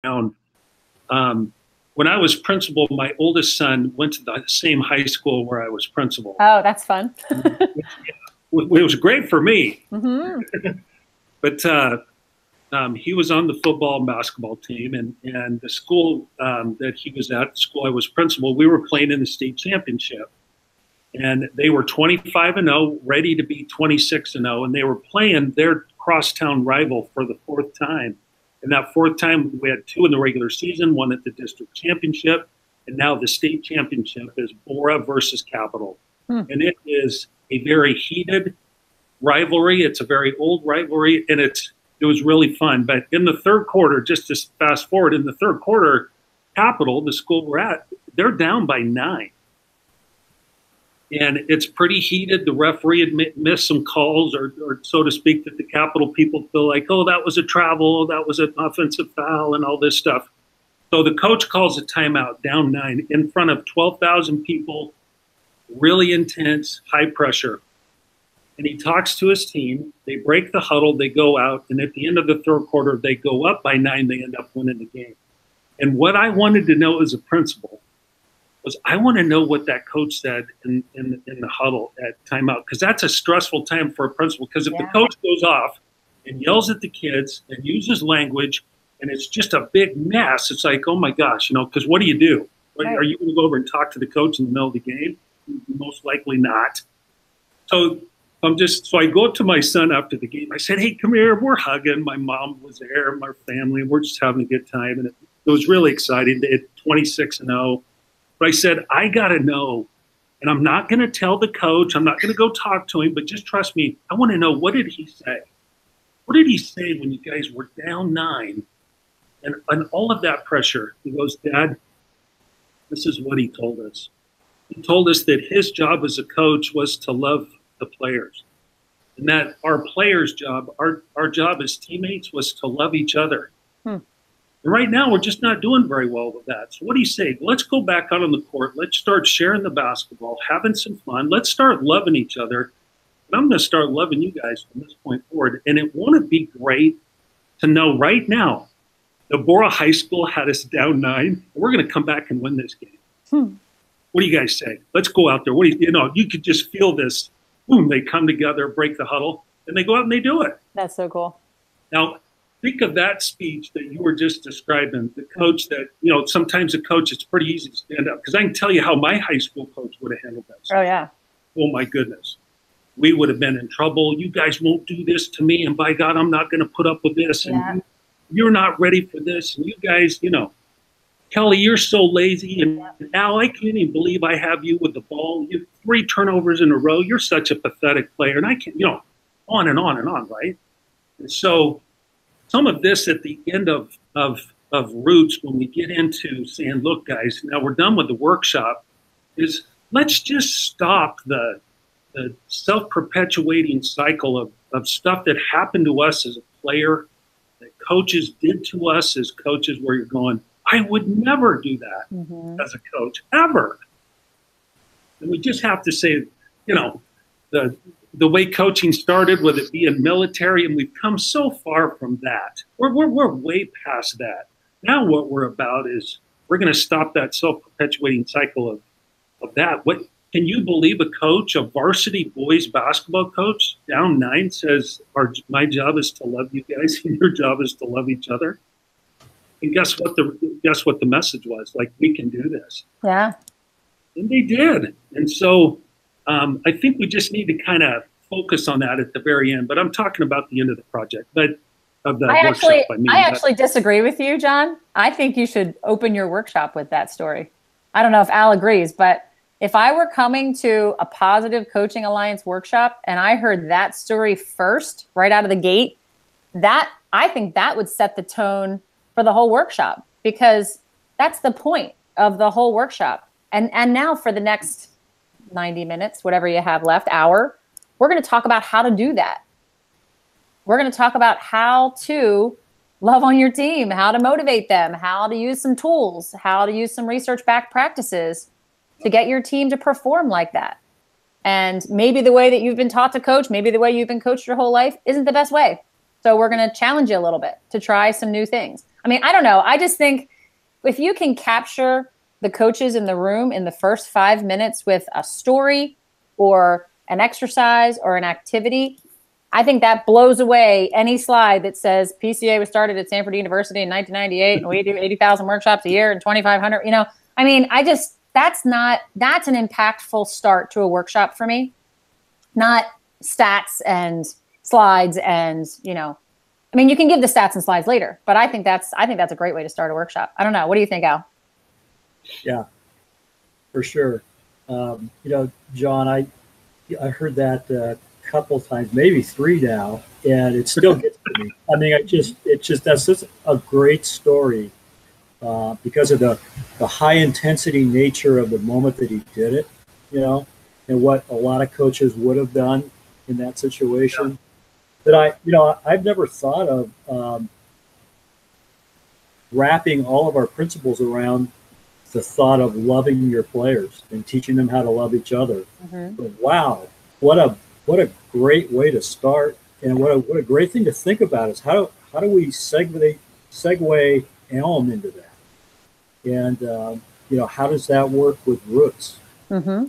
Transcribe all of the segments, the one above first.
around. When I was principal, my oldest son went to the same high school where I was principal. Oh, that's fun. It was great for me. Mm-hmm. But he was on the football and basketball team, and the school that he was at, the school I was principal, we were playing in the state championship. And they were 25-0, ready to be 26-0, and they were playing their crosstown rival for the fourth time. And that fourth time, we had 2 in the regular season, 1 at the district championship, and now the state championship is Bora versus Capital. And it is a very heated rivalry. It's a very old rivalry, and it was really fun. But in the third quarter, just to fast forward, in the third quarter, Capital, the school we're at, they're down by 9. And it's pretty heated. The referee had missed some calls, or so to speak, that the Capital people feel like, oh, that was a travel, that was an offensive foul, and all this stuff. So the coach calls a timeout, down 9, in front of 12,000 people, really intense, high pressure. And he talks to his team. They break the huddle. They go out. And at the end of the third quarter, they go up by 9. They end up winning the game. And what I wanted to know as a principal was I want to know what that coach said in the huddle at timeout, because that's a stressful time for a principal. Because if the coach goes off and yells at the kids and uses language and it's just a big mess, it's like, oh my gosh, because what do you do? Right. Are you going to go over and talk to the coach in the middle of the game? Most likely not. So I go up to my son after the game. I said, hey, come here. We're hugging. My mom was there, my family. We're just having a good time. And it was really exciting. They had 26-0. But I said, I got to know, and I'm not going to tell the coach. I'm not going to go talk to him, but just trust me. I want to know, what did he say? What did he say when you guys were down 9 and all of that pressure? He goes, Dad, this is what he told us. He told us that his job as a coach was to love the players, and that our players' job, our job as teammates, was to love each other. And right now, we're just not doing very well with that. So what do you say? Let's go back out on the court. Let's start sharing the basketball, having some fun. Let's start loving each other. And I'm going to start loving you guys from this point forward. And it wouldn't be great to know right now the Bora High School had us down 9, and we're going to come back and win this game. What do you guys say? Let's go out there. What do you could just feel this. Boom, they come together, break the huddle, and they go out and they do it. That's so cool. Now, think of that speech that you were just describing, the coach that, sometimes a coach, it's pretty easy to stand up. Because I can tell you how my high school coach would have handled that. Oh, yeah. Oh, my goodness. We would have been in trouble. You guys won't do this to me. And by God, I'm not going to put up with this. And you're not ready for this. And you guys, Kelly, you're so lazy. And Al, I can't even believe I have you with the ball. You have 3 turnovers in a row. You're such a pathetic player. And I can't, on and on and on, right? And so some of this at the end of Roots, when we get into saying, look, guys, now we're done with the workshop, is let's just stop the self-perpetuating cycle of stuff that happened to us as a player, that coaches did to us as coaches, where you're going, I would never do that as a coach, ever. And we just have to say, the way coaching started, with it being military, and we've come so far from that. We're way past that. Now what we're about is we're going to stop that self-perpetuating cycle of that. What can you believe, a coach, a varsity boys basketball coach, down 9 says, my job is to love you guys, and your job is to love each other? And guess what the message was? Like, we can do this. Yeah. And they did. And so I think we just need to kind of focus on that at the very end. But I'm talking about the end of the project, but of the workshop. I actually disagree with you, John. I think you should open your workshop with that story. I don't know if Al agrees, but if I were coming to a Positive Coaching Alliance workshop and I heard that story first, right out of the gate, I think that would set the tone for the whole workshop, because that's the point of the whole workshop. And now for the next 90 minutes, whatever you have left, hour, we're going to talk about how to do that. We're going to talk about how to love on your team, how to motivate them, how to use some tools, how to use some research-backed practices to get your team to perform like that. And maybe the way that you've been taught to coach, maybe the way you've been coached your whole life isn't the best way. So we're going to challenge you a little bit to try some new things. I mean, I don't know. I just think if you can capture the coaches in the room in the first 5 minutes with a story or an exercise or an activity, I think that blows away any slide that says PCA was started at Stanford University in 1998 and we do 80,000 workshops a year and 2,500. I mean, that's an impactful start to a workshop for me, not stats and slides and, I mean, you can give the stats and slides later, but I think that's a great way to start a workshop. I don't know. What do you think, Al? Yeah, for sure. John, I heard that a couple times, maybe 3 now, and it still gets to me. I mean, that's just a great story because of the high intensity nature of the moment that he did it, and what a lot of coaches would have done in that situation. Yeah. That I've never thought of wrapping all of our principles around the thought of loving your players and teaching them how to love each other. Mm-hmm. But wow, what a great way to start, and what a great thing to think about is how do we segue Elm into that, and how does that work with Roots? Mm-hmm.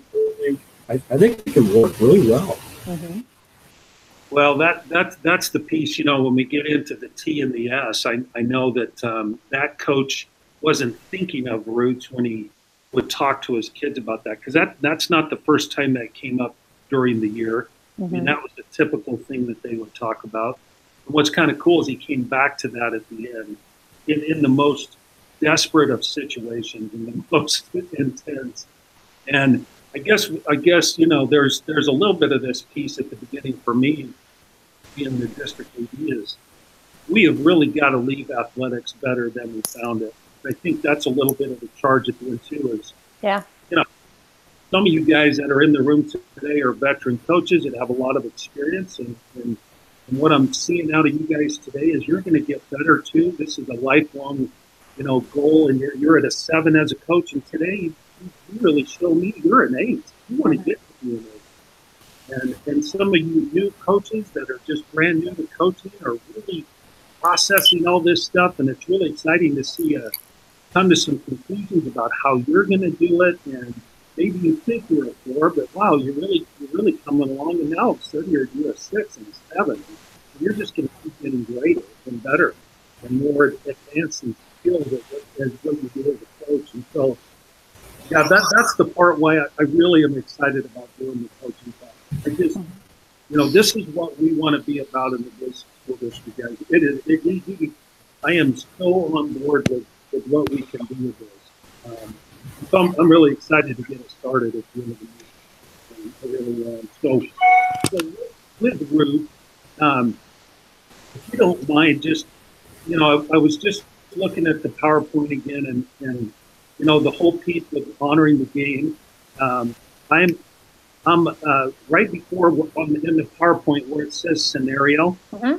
I think it can work really well. Mm-hmm. Well, that's the piece. When we get into the T and the S, I know that that coach wasn't thinking of Roots when he would talk to his kids about that, because that's not the first time that came up during the year. Mm-hmm. I mean, that was the typical thing that they would talk about. And what's kind of cool is he came back to that at the end, in the most desperate of situations, in the most intense. And I guess there's a little bit of this piece at the beginning for me, being the district AD, is we have really got to leave athletics better than we found it. I think that's a little bit of the charge at the end too. Is some of you guys that are in the room today are veteran coaches that have a lot of experience, and what I'm seeing out of you guys today is you're going to get better too. This is a lifelong, goal, and you're at a 7 as a coach, and today you really show me you're an 8. You want to get to be an 8. And some of you new coaches that are just brand new to coaching are really processing all this stuff, and it's really exciting to see come to some conclusions about how you're going to do it. And maybe you think you're a 4, but wow, you're really coming along, and now all of a sudden you're a 6 and a 7. And you're just going to keep getting greater and better and more advanced in skills as what you do as a coach. And so, yeah, that's the part why I really am excited about doing the coaching class. I just, this is what we want to be about in the Boise School District, guys. I am so on board with what we can do with this. So I'm really excited to get it started at the end of the year. I really am. So with Ruth, if you don't mind, just, I was just looking at the PowerPoint again, and the whole piece with honoring the game. I'm right before in the PowerPoint where it says scenario. Mm-hmm.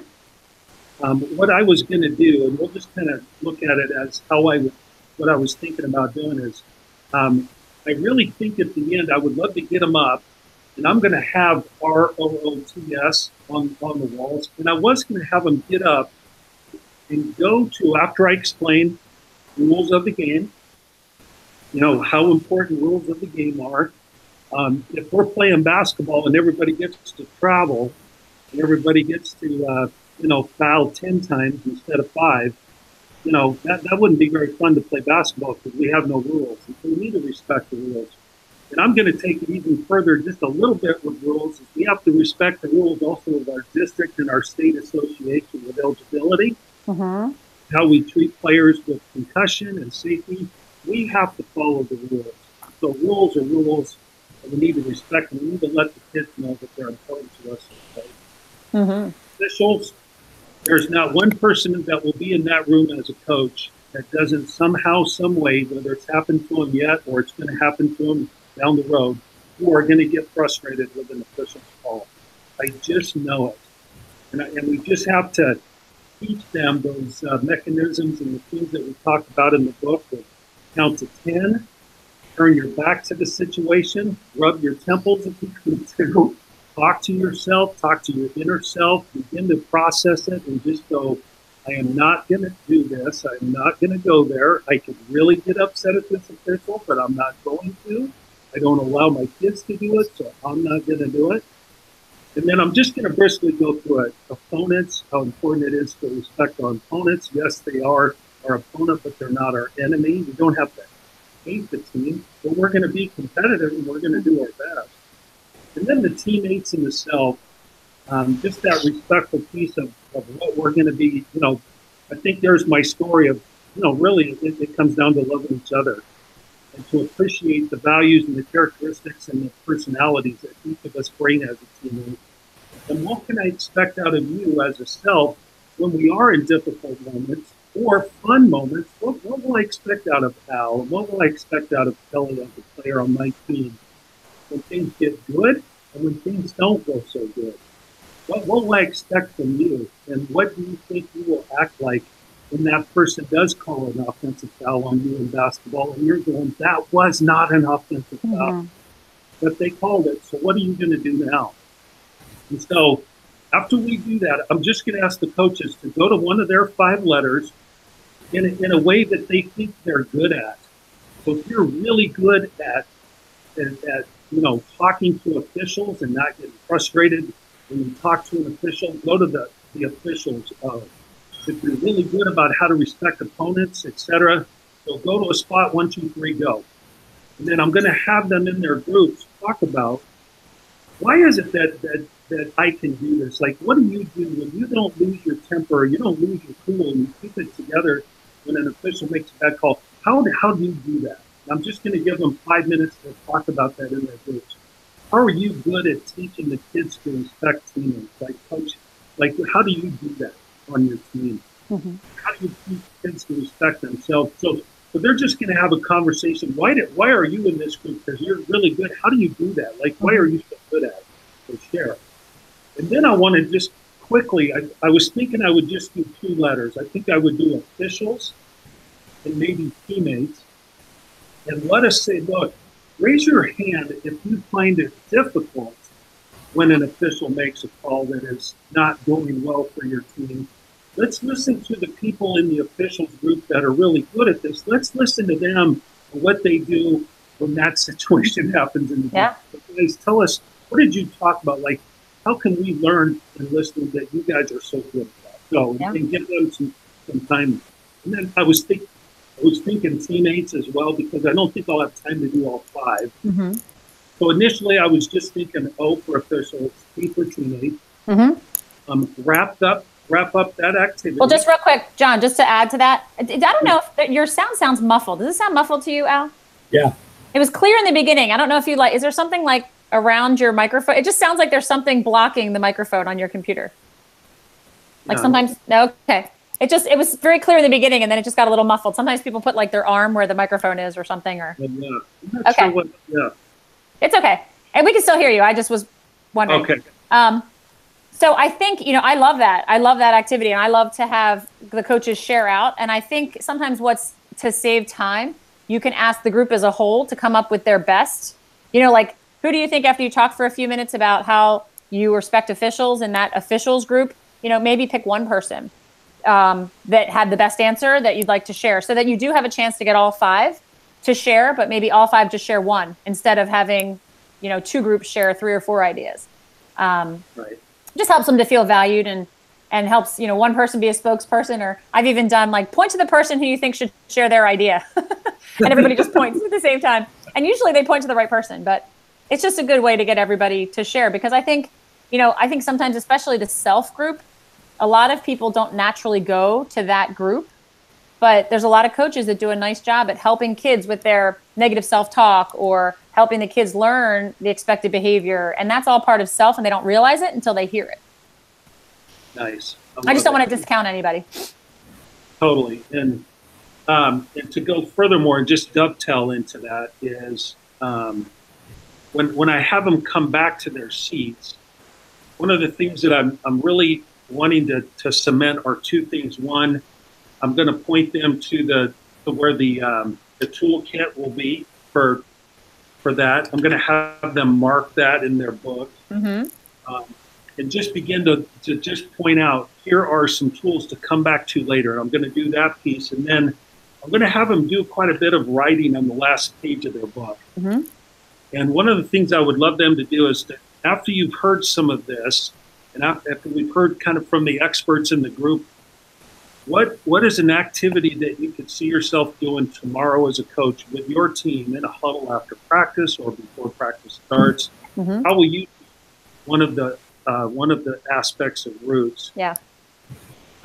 What I was going to do, and we'll just kind of look at it as what I was thinking about doing is, I really think at the end I would love to get them up, and I'm going to have ROOTS on the walls, and I was going to have them get up and go to, after I explain rules of the game, how important rules of the game are. If we're playing basketball and everybody gets to travel, and everybody gets to foul 10 times instead of 5, that wouldn't be very fun to play basketball because we have no rules. And so we need to respect the rules. And I'm going to take it even further, just a little bit with rules. We have to respect the rules also of our district and our state association with eligibility. Mm-hmm. How we treat players with concussion and safety. We have to follow the rules. So rules are rules, and we need to respect them. We need to let the kids know that they're important to us. Mm-hmm. Officials, there's not one person that will be in that room as a coach that doesn't somehow, some way, whether it's happened to them yet or it's going to happen to them down the road, who are going to get frustrated with an official's call. I just know it. And we just have to teach them those mechanisms and the things that we talked about in the book. That count to 10, turn your back to the situation, rub your temples if you can do, talk to yourself, talk to your inner self, begin to process it, and just go, I am not going to do this. I'm not going to go there. I could really get upset at this official, but I'm not going to. I don't allow my kids to do it, so I'm not going to do it. And then I'm just going to briskly go through it. Opponents, how important it is to respect our opponents. Yes, they are our opponent, but they're not our enemy. We don't have to hate the team, but we're going to be competitive and we're going to do our best. And then the teammates and the self, just that respectful piece of what we're going to be. I think there's my story of, really it comes down to loving each other and to appreciate the values and the characteristics and the personalities that each of us bring as a teammate. And what can I expect out of you as a self when we are in difficult moments or fun moments? What will I expect out of Al? And what will I expect out of Kelly as a player on my team when things get good and when things don't go so good? What will I expect from you? And what do you think you will act like when that person does call an offensive foul on you in basketball and you're going, that was not an offensive foul, but they called it. So what are you going to do now? And so after we do that, I'm just going to ask the coaches to go to one of their 5 letters in a way that they think they're good at. So if you're really good at talking to officials and not getting frustrated when you talk to an official, go to the officials. If you're really good about how to respect opponents, etc., so go to a spot 1, 2, 3, go. And then I'm going to have them in their groups talk about why is it that I can do this? Like, what do you do when you don't lose your temper, you don't lose your cool, and you keep it together when an official makes a bad call? How do you do that? I'm just going to give them 5 minutes to talk about that in their groups. How are you good at teaching the kids to respect teammates? Like, coach, how do you do that on your team? Mm-hmm. How do you teach kids to respect themselves? So they're just going to have a conversation. Why are you in this group? Because you're really good. How do you do that? Like, why are you so good at it? So share. And then I want to just quickly, I was thinking I would just do 2 letters. I think I would do officials and maybe teammates. And let us say, look, raise your hand if you find it difficult when an official makes a call that is not going well for your team. Let's listen to the people in the officials group that are really good at this. Let's listen to them and what they do when that situation happens in the group. Guys, tell us, what did you talk about? Like, how can we learn and listen that you guys are so good at that? So, and give them some time. And then I was thinking teammates as well, because I don't think I'll have time to do all 5. Mm-hmm. So initially I was just thinking O for officials, T for teammates. Mm-hmm. Wrap up that activity. Well, just real quick, John, just to add to that, I don't know if your sound sounds muffled. Does it sound muffled to you, Al? Yeah. It was clear in the beginning. I don't know if you is there something like around your microphone? It just sounds like there's something blocking the microphone on your computer. Like sometimes, no, okay. It was very clear in the beginning, and then it just got a little muffled. Sometimes people put like their arm where the microphone is or something. Or okay. Sure it's okay, and we can still hear you. I just was wondering. Okay. So I think I love that. I love that activity, and I love to have the coaches share out. And I think sometimes what's to save time, you can ask the group as a whole to come up with their best. Like, who do you think after you talk for a few minutes about how you respect officials in that officials group? Maybe pick one person that had the best answer that you'd like to share, so that you do have a chance to get all 5 to share, but maybe all 5 just share one instead of having, 2 groups share 3 or 4 ideas. Right. Just helps them to feel valued and helps, one person be a spokesperson, or I've even done like point to the person who you think should share their idea and everybody just points at the same time. And usually they point to the right person, but it's just a good way to get everybody to share, because I think sometimes, especially the self group, a lot of people don't naturally go to that group, but there's a lot of coaches that do a nice job at helping kids with their negative self-talk or helping the kids learn the expected behavior. And that's all part of self, and they don't realize it until they hear it. Nice. I just don't want to discount anybody. Totally. And to go furthermore and just dovetail into that is when I have them come back to their seats, one of the things that I'm really wanting to cement are 2 things. One, I'm going to point them to where the toolkit will be for that. I'm going to have them mark that in their book. Mm-hmm. and just begin to just point out, here are some tools to come back to later. And I'm going to do that piece. And then I'm going to have them do quite a bit of writing on the last page of their book. Mm-hmm. And one of the things I would love them to do is, after you've heard some of this, and after we've heard kind of from the experts in the group, what is an activity that you could see yourself doing tomorrow as a coach with your team in a huddle after practice or before practice starts? Mm-hmm. How will you one of the aspects of Roots? Yeah.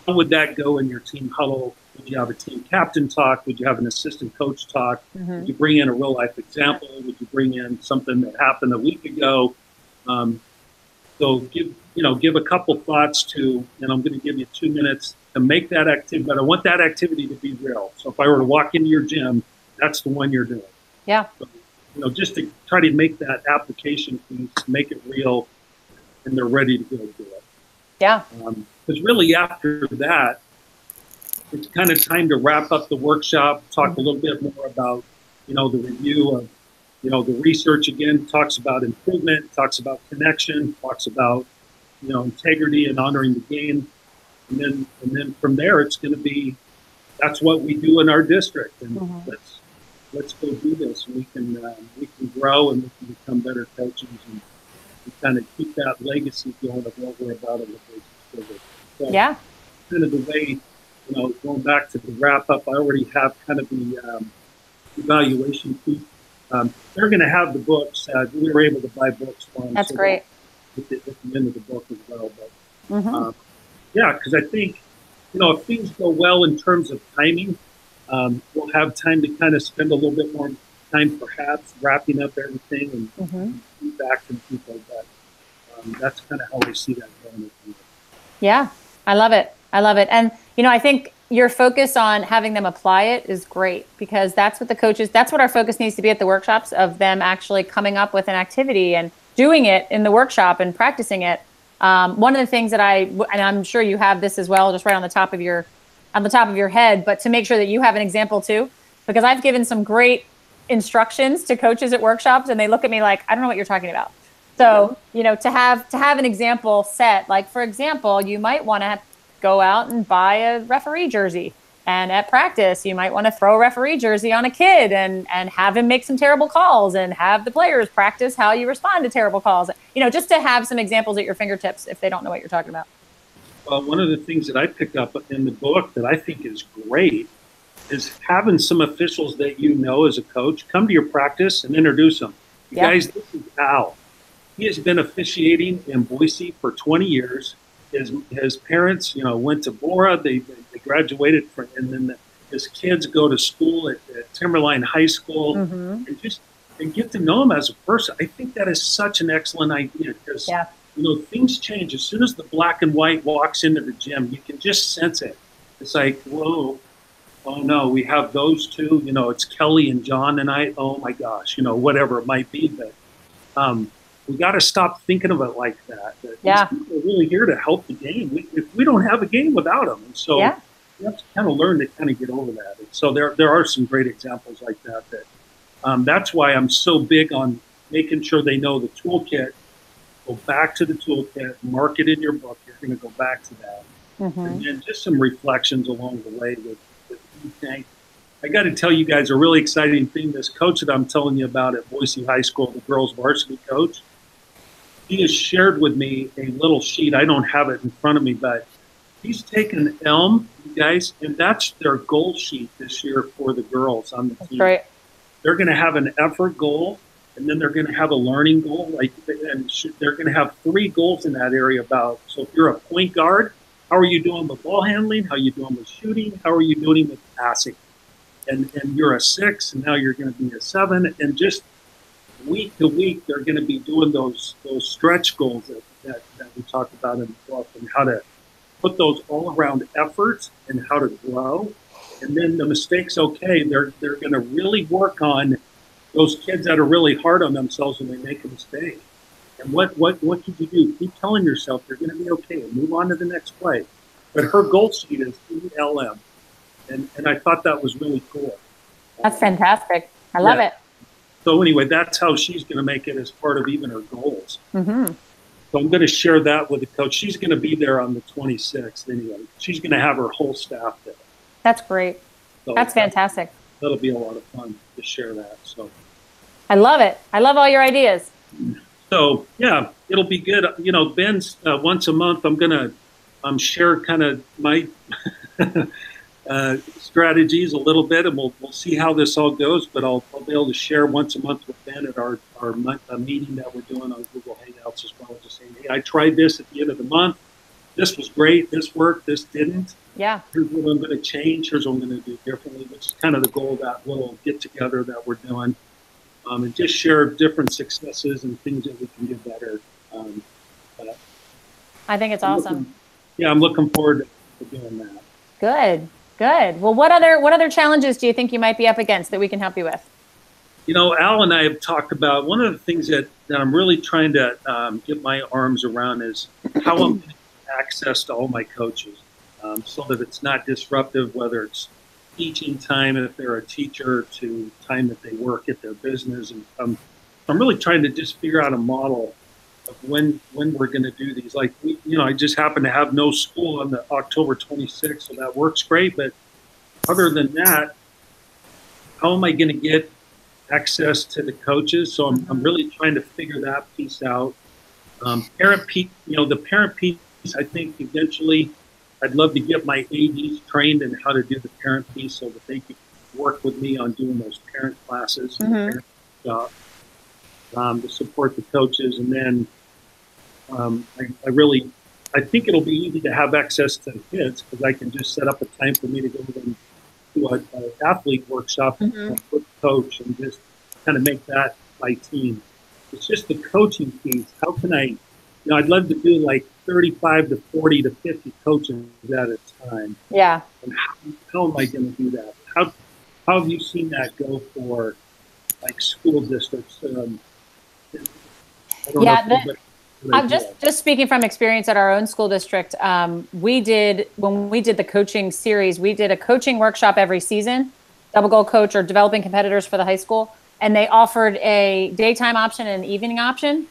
How would that go in your team huddle? Would you have a team captain talk? Would you have an assistant coach talk? Mm-hmm. Would you bring in a real life example? Would you bring in something that happened a week ago? So give a couple thoughts to, and I'm going to give you 2 minutes to make that activity, but I want that activity to be real. So if I were to walk into your gym, that's the one you're doing. Yeah. So, just to try to make that application piece, make it real, and they're ready to go do it. Yeah. Because really after that, it's kind of time to wrap up the workshop, talk a little bit more about, the review of, the research again, talks about improvement, talks about connection, talks about, integrity and honoring the game. And then from there, it's going to be, that's what we do in our district. And let's go do this. And we can grow and we can become better coaches and kind of keep that legacy going of what we're about in the business. So yeah. Kind of the way, going back to the wrap up, I already have kind of the evaluation piece. They're going to have the books. We were able to buy books for them. That's great. At the end of the book as well. But yeah, because I think, if things go well in terms of timing, we'll have time to kind of spend a little bit more time perhaps wrapping up everything and feedback from people. But that's kind of how we see that going. Yeah, I love it. I love it. And, I think your focus on having them apply it is great, because that's what our focus needs to be at the workshops, of them actually coming up with an activity and doing it in the workshop and practicing it. One of the things that and I'm sure you have this as well, just right on the top of your head, but to make sure that you have an example too, because I've given some great instructions to coaches at workshops and they look at me like, I don't know what you're talking about. So, to have an example set, like, for example, you might want to go out and buy a referee jersey. And at practice, you might want to throw a referee jersey on a kid and have him make some terrible calls and have the players practice how you respond to terrible calls. Just to have some examples at your fingertips if they don't know what you're talking about. Well, one of the things that I picked up in the book that I think is great is having some officials that as a coach come to your practice and introduce them. You guys, this is Al. He has been officiating in Boise for 20 years. His parents, went to Bora. They graduated and then his kids go to school at Timberline High School, and get to know him as a person. I think that is such an excellent idea, because things change as soon as the black and white walks into the gym. You can just sense it. It's like, whoa, oh no, we have those two. It's Kelly and John tonight. Oh my gosh, whatever it might be, but we got to stop thinking of it like that. These people are really here to help the game. We don't have a game without them. And so you have to kind of learn to kind of get over that. And so there are some great examples like that. That's why I'm so big on making sure they know the toolkit. Go back to the toolkit, mark it in your book. You're going to go back to that. And then just some reflections along the way with tank. I got to tell you guys a really exciting thing. This coach that I'm telling you about at Boise High School, the girls varsity coach, he has shared with me a little sheet. I don't have it in front of me, but he's taken Elm, you guys, and that's their goal sheet this year for the girls on the team. Right. They're going to have an effort goal, and then they're going to have a learning goal. And they're going to have 3 goals in that area about. So if you're a point guard, how are you doing with ball handling? How are you doing with shooting? How are you doing with passing? And you're a 6, and now you're going to be a 7, and just week to week, they're going to be doing those stretch goals that we talked about in the book, and how to put those all around efforts and how to grow. And then the mistakes, okay, they're going to really work on those kids that are really hard on themselves when they make a mistake. And what could you do? Keep telling yourself you're going to be okay and move on to the next play. But her goal sheet is ELM. And I thought that was really cool. That's fantastic. I love it. So anyway, that's how she's going to make it as part of even her goals. So I'm going to share that with the coach. She's going to be there on the 26th anyway. She's going to have her whole staff there. That's great. So that's fantastic. That'll be a lot of fun to share that. So I love it. I love all your ideas. So yeah, it'll be good. You know, Ben's once a month. I'm gonna share kind of my strategies a little bit, and we'll see how this all goes. But I'll be able to share once a month with Ben at our meeting that we're doing on Google Hangouts as well. Just saying, hey, I tried this at the end of the month. This was great. This worked. This didn't. Yeah. Here's what I'm going to change. Here's what I'm going to do differently, which is kind of the goal of that little get together that we're doing. And just share different successes and things that we can do better. I think it's awesome. I'm looking forward to doing that. Good, good. Well, what other challenges do you think you might be up against that we can help you with? You know, Al and I have talked about one of the things that I'm really trying to get my arms around is how I'm getting access to all my coaches so that it's not disruptive, whether it's teaching time if they're a teacher to time that they work at their business. And I'm really trying to just figure out a model of when we're going to do these. Like, I just happen to have no school on the October 26th, so that works great. But other than that, how am I going to get access to the coaches? So I'm really trying to figure that piece out. The parent piece, I think eventually I'd love to get my ADs trained in how to do the parent piece so that they can work with me on doing those parent classes and parent stuff to support the coaches. And then I think it'll be easy to have access to the kids because I can just set up a time for me to go to an athlete workshop with the coach and just kind of make that my team. It's just the coaching piece. How can I'd love to do like 35 to 40 to 50 coaches at a time. Yeah. And how am I going to do that? How have you seen that go for like school districts? I'm just speaking from experience at our own school district. When we did the coaching series, we did a coaching workshop every season, double goal coach or developing competitors for the high school. And they offered a daytime option and an evening option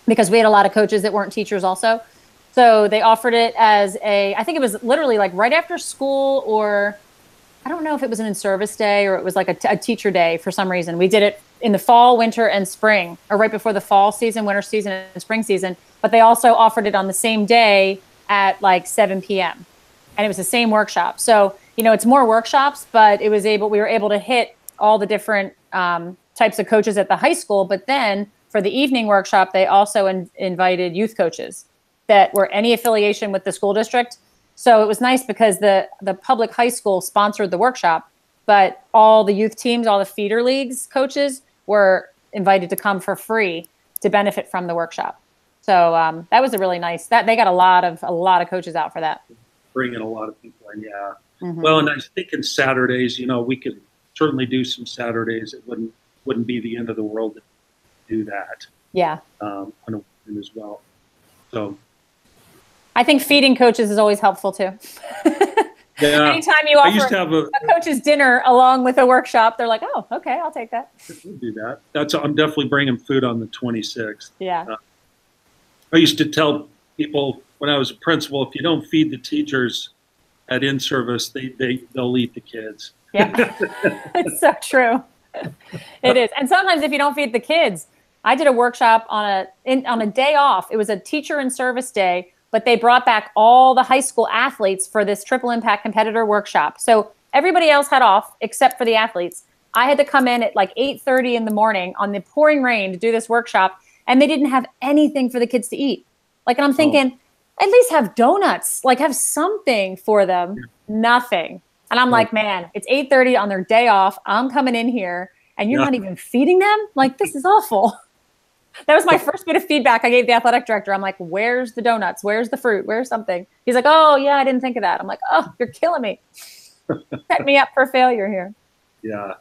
because we had a lot of coaches that weren't teachers also. So they offered it as I think it was literally like right after school, or I don't know if it was an in-service day or it was like a teacher day for some reason. We did it in the fall, winter, and spring, or right before the fall season, winter season, and spring season. But they also offered it on the same day at like 7 p.m. And it was the same workshop. So, it's more workshops, but we were able to hit all the different types of coaches at the high school. But then for the evening workshop, they also invited youth coaches that were any affiliation with the school district. So it was nice because the public high school sponsored the workshop, but all the youth teams, all the feeder leagues coaches were invited to come for free to benefit from the workshop. So that was a really nice, they got a lot of coaches out for that. Bringing a lot of people in, yeah. Well, and I was thinking Saturdays, we could certainly do some Saturdays. It wouldn't be the end of the world to do that. Yeah. On a weekend as well. So I think feeding coaches is always helpful too. Yeah. Anytime you offer a coach's dinner along with a workshop, they're like, "Oh, okay, I'll take that." We'll do that. I'm definitely bringing food on the 26th. Yeah. I used to tell people when I was a principal, if you don't feed the teachers at in-service, they'll eat the kids. Yeah, it's so true. It is. And sometimes if you don't feed the kids, I did a workshop on a day off. It was a teacher in service day, but they brought back all the high school athletes for this triple impact competitor workshop. So everybody else had off except for the athletes. I had to come in at like 8:30 in the morning on the pouring rain to do this workshop, and they didn't have anything for the kids to eat. Like, and I'm thinking, at least have donuts, like have something for them. Yeah. Nothing. And I'm like, man, it's 8:30 on their day off. I'm coming in here and you're not even feeding them? Like, this is awful. That was my first bit of feedback I gave the athletic director. I'm like, where's the donuts? Where's the fruit? Where's something? He's like, oh, yeah, I didn't think of that. I'm like, oh, you're killing me. Set me up for failure here. Yeah.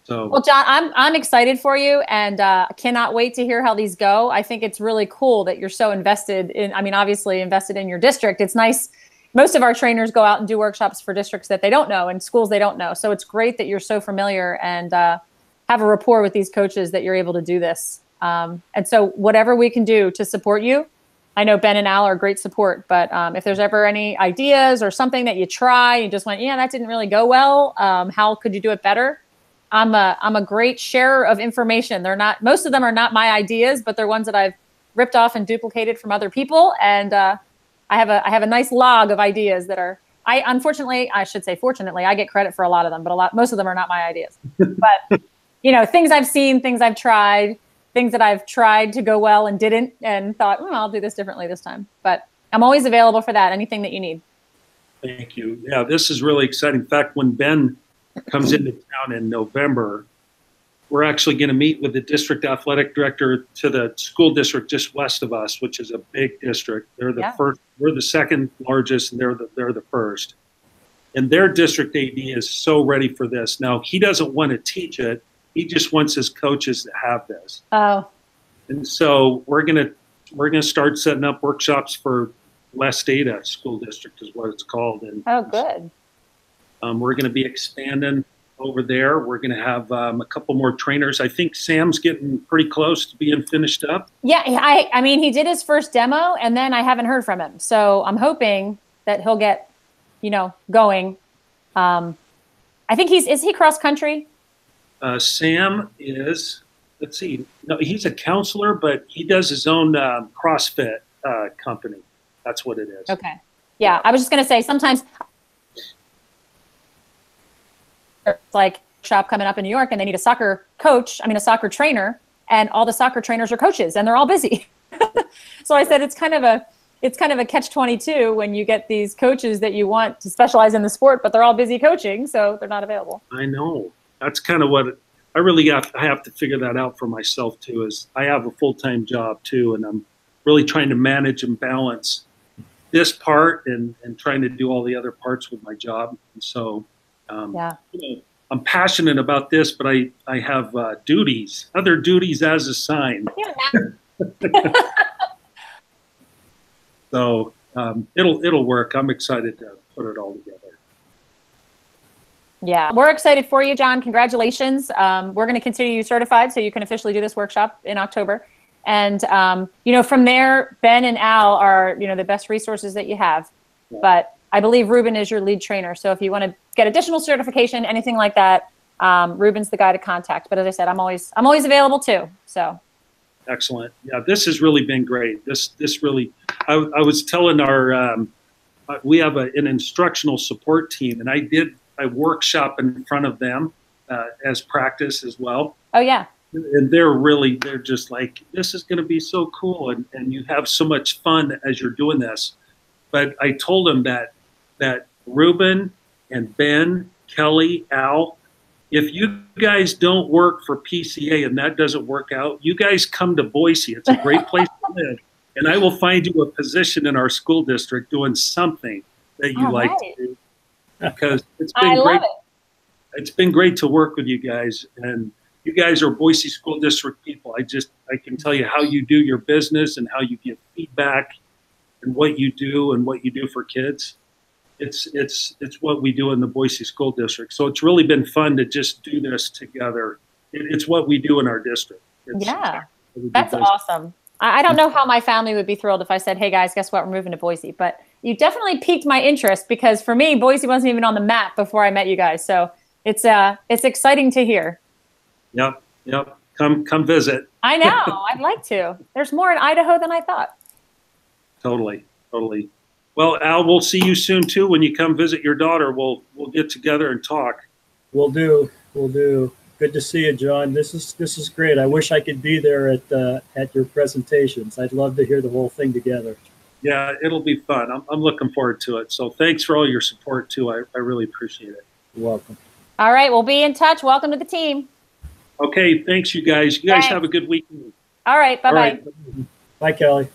So, well, John, I'm excited for you, and I cannot wait to hear how these go. I think it's really cool that you're so invested in, obviously invested in your district. It's nice. Most of our trainers go out and do workshops for districts that they don't know and schools they don't know. So it's great that you're so familiar and have a rapport with these coaches that you're able to do this And so whatever we can do to support you, I know Ben and Al are great support, but if there's ever any ideas or something that you try, you just went, yeah, that didn't really go well. How could you do it better? I'm a great sharer of information. Most of them are not my ideas, but they're ones that I've ripped off and duplicated from other people. And I have a nice log of ideas that are, unfortunately, I should say fortunately, I get credit for a lot of them, but most of them are not my ideas. But things I've seen, things I've tried, things that I've tried to go well and didn't, and thought, I'll do this differently this time. But I'm always available for that. Anything that you need. Thank you. Yeah, this is really exciting. In fact, when Ben comes into town in November, we're actually going to meet with the district athletic director to the school district just west of us, which is a big district. They're the first. We're the second largest, and they're the first. And their district AD is so ready for this. Now, he doesn't want to teach it. He just wants his coaches to have this. Oh. And so we're gonna start setting up workshops for West Ada School District is what it's called. And good. We're going to be expanding over there. We're going to have a couple more trainers. I think Sam's getting pretty close to being finished up. Yeah, I mean, he did his first demo, and then I haven't heard from him. So I'm hoping that he'll get, going. I think is he cross country? Sam is, let's see, no, he's a counselor, but he does his own CrossFit company. That's what it is. Okay. Yeah, I was just going to say sometimes it's like shop coming up in New York and they need a soccer trainer, and all the soccer trainers are coaches and they're all busy. So I said it's kind of a catch-22 when you get these coaches that you want to specialize in the sport, but they're all busy coaching, so they're not available. I know. That's kind of what I really I have to figure that out for myself too. Is I have a full-time job too, and I'm really trying to manage and balance this part and trying to do all the other parts with my job. And so, I'm passionate about this, but I have other duties as assigned. Yeah. So it'll work. I'm excited to put it all together. Yeah, we're excited for you, John. Congratulations. We're going to consider you certified so you can officially do this workshop in October. And, from there, Ben and Al are, the best resources that you have. Yeah. But I believe Ruben is your lead trainer. So if you want to get additional certification, anything like that, Ruben's the guy to contact. But as I said, I'm always available too. So. Excellent. Yeah, this has really been great. This really, I was telling we have an instructional support team, and I did a workshop in front of them as practice as well. Oh, yeah. And they're just like, this is going to be so cool. And you have so much fun as you're doing this. But I told them that Ruben and Ben, Kelly, Al, if you guys don't work for PCA and that doesn't work out, you guys come to Boise. It's a great place to live. And I will find you a position in our school district doing something that you like to do. Because it's been great. It's been great to work with you guys. And you guys are Boise School District people. I can tell you how you do your business and how you give feedback and what you do for kids. It's what we do in the Boise School District. So it's really been fun to just do this together. It's what we do in our district. That's awesome. I don't know how my family would be thrilled if I said, hey guys, guess what? We're moving to Boise. But you definitely piqued my interest, because for me, Boise wasn't even on the map before I met you guys. So it's exciting to hear. Yep. Come visit. I know. I'd like to. There's more in Idaho than I thought. Totally. Well, Al, we'll see you soon too. When you come visit your daughter, we'll get together and talk. We'll do. Good to see you, John. This is great. I wish I could be there at your presentations. I'd love to hear the whole thing together. Yeah, it'll be fun. I'm looking forward to it. So thanks for all your support too. I really appreciate it. You're welcome. All right, we'll be in touch. Welcome to the team. Okay, thanks you guys. You guys have a good weekend. All right, bye-bye. Bye, Kelly.